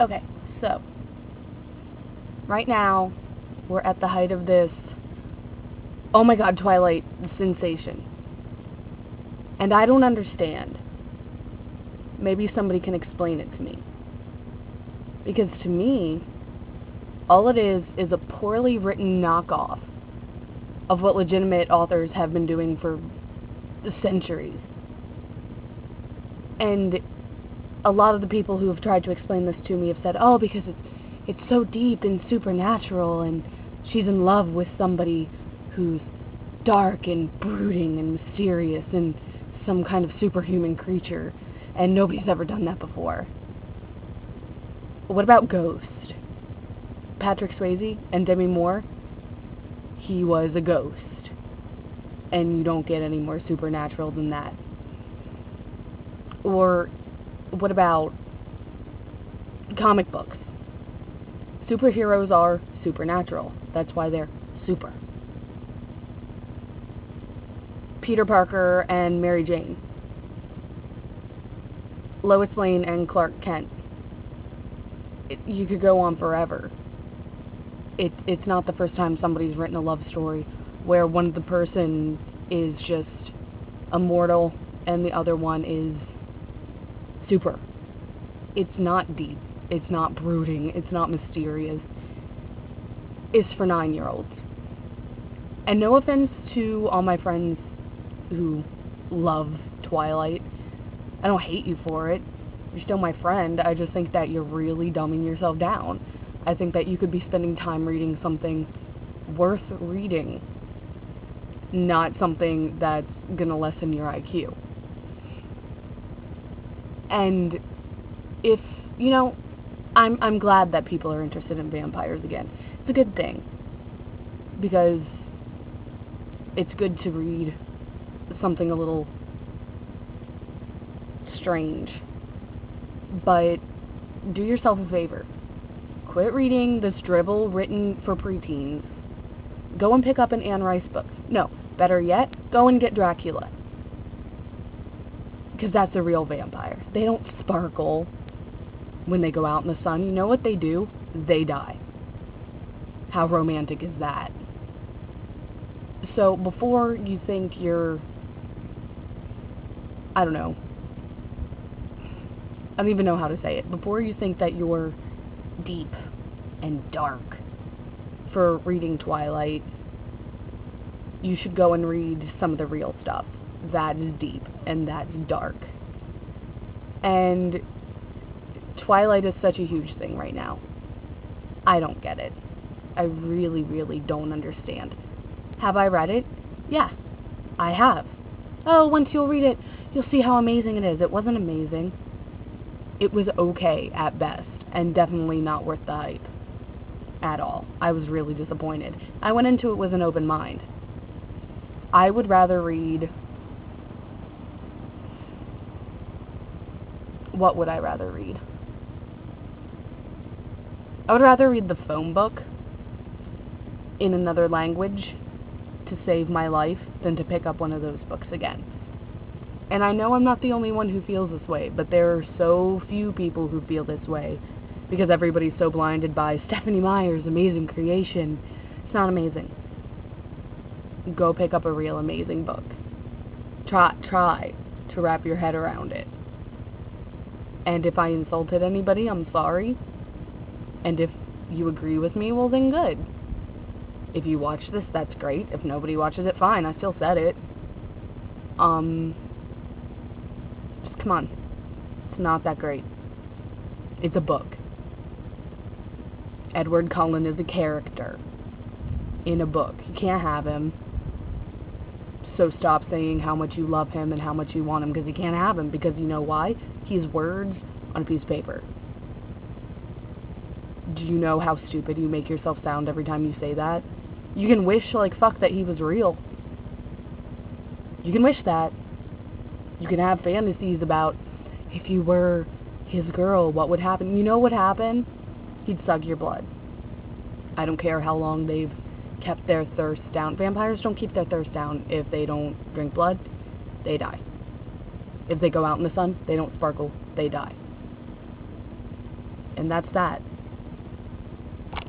Okay, so, right now, we're at the height of this, oh my god, Twilight sensation. And I don't understand. Maybe somebody can explain it to me. Because to me, all it is a poorly written knockoff of what legitimate authors have been doing for centuries. And a lot of the people who have tried to explain this to me have said, oh, because it's so deep and supernatural, and she's in love with somebody who's dark and brooding and mysterious and some kind of superhuman creature, and nobody's ever done that before. What about Ghost? Patrick Swayze and Demi Moore? He was a ghost. And you don't get any more supernatural than that. Or what about comic books? Superheroes are supernatural. That's why they're super. Peter Parker and Mary Jane. Lois Lane and Clark Kent. You could go on forever. It's not the first time somebody's written a love story where one of the person is just immortal and the other one is super. It's not deep. It's not brooding. It's not mysterious. It's for 9-year-olds. And no offense to all my friends who love Twilight. I don't hate you for it. You're still my friend. I just think that you're really dumbing yourself down. I think that you could be spending time reading something worth reading, not something that's gonna lessen your IQ. And if, I'm glad that people are interested in vampires again. It's a good thing, because it's good to read something a little strange. But do yourself a favor. Quit reading this dribble written for preteens. Go and pick up an Anne Rice book. No, better yet, go and get Dracula. Because that's a real vampire. They don't sparkle when they go out in the sun. You know what they do? They die. How romantic is that? So before you think you're, I don't even know how to say it. Before you think that you're deep and dark for reading Twilight, you should go and read some of the real stuff. That is deep and that's dark. And Twilight is such a huge thing right now. I don't get it. I really, really don't understand. Have I read it? Yeah, I have. Oh, once you'll read it, you'll see how amazing it is. It wasn't amazing. It was okay at best, and definitely not worth the hype at all. I was really disappointed. I went into it with an open mind. I would rather read... What would I rather read? I would rather read the phone book in another language to save my life than to pick up one of those books again. And I know I'm not the only one who feels this way, but there are so few people who feel this way because everybody's so blinded by Stephenie Meyer's amazing creation. It's not amazing. Go pick up a real amazing book. Try to wrap your head around it. And if I insulted anybody, I'm sorry. And if you agree with me, well then good. If you watch this, that's great. If nobody watches it, fine. I still said it. Just come on. It's not that great. It's a book. Edward Cullen is a character in a book. You can't have him. So stop saying how much you love him and how much you want him, because you can't have him. Because you know why? He's words on a piece of paper. Do you know how stupid you make yourself sound every time you say that? You can wish like fuck that he was real. You can wish that. You can have fantasies about if you were his girl, what would happen. You know what happened? He'd suck your blood. I don't care how long they've kept their thirst down. Vampires don't keep their thirst down. If they don't drink blood, they die. If they go out in the sun, they don't sparkle, they die. and that's that.